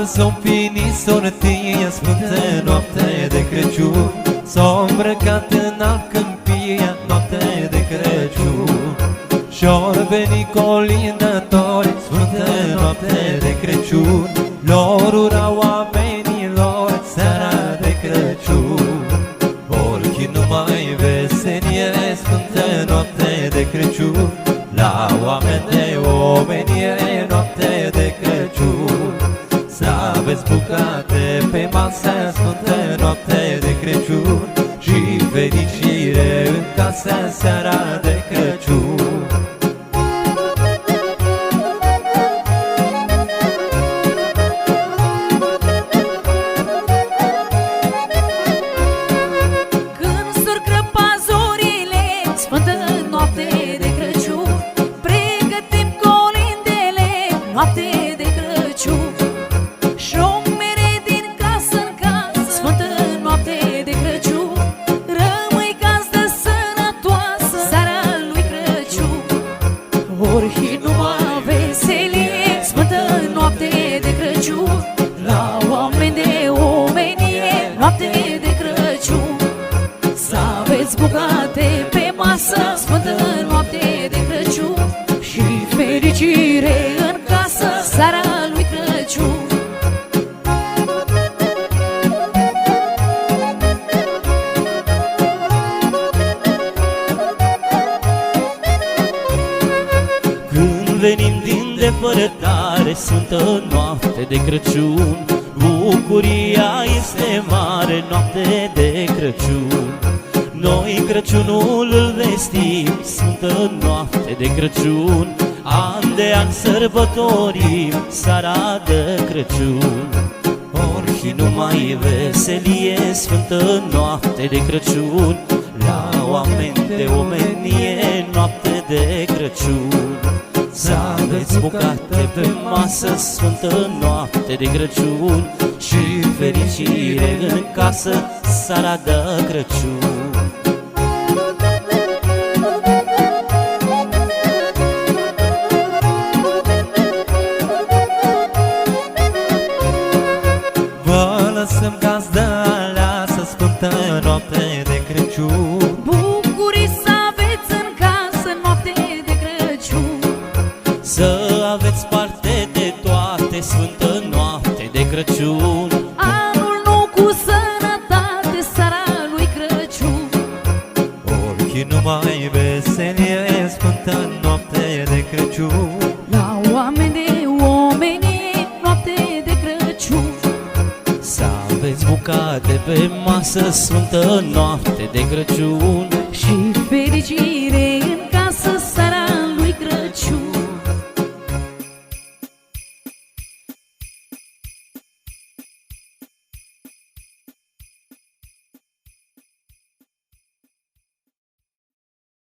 Astăzi s-o împlinit sortia, sfântă noapte de Crăciun. S-o îmbrăcat în alb câmpia, noapte de Crăciun. Și-or veni colindători, sfântă noapte de Crăciun. Lor ura oamenilor seara de Crăciun. Oricii numai veselie, sfântă noapte de Crăciun. La oameni de omenie, noapte de Crăciun. Să aveți bucate pe masă, sfântă noapte de Crăciun. Și fericire în casă, seara de Crăciun. Noapte de Crăciun, șomere din casă în casă, sfântă noapte de Crăciun. Rămâi gazdă sănătoasă, seara lui Crăciun. Ori numai veselie, sfântă noapte de Crăciun. La oameni de omenie, noapte de Crăciun. Să aveți bucate pe masă, sfântă noapte de Crăciun. Și fericire în casă, seara lui Crăciun. Când venim din depărtare, sfântă noapte de Crăciun. Bucuria este mare, noapte de Crăciun. Noi Crăciunul îl vestim, sfântă noapte de Crăciun. An de an sărbătorim, seara de Crăciun. Oricii numai veselie, sfântă noapte de Crăciun. La oameni de omenie, noapte de Crăciun. Să aveți bucate pe masă, sfântă noapte de Crăciun. Și fericire în casă, seara de Crăciun. Lăsăm gazdă aleasă, sfântă noapte de Crăciun. Bucurii să aveți în casă, noapte de Crăciun. Să aveți parte de toate, sfântă noapte de Crăciun. Anul nou cu sănătate, seara lui Crăciun. Oricii numai veselie, sfântă noapte de Crăciun. La oameni de omenie, noapte de Crăciun. Să aveți bucate pe masă, sfântă noapte de Crăciun. Și fericire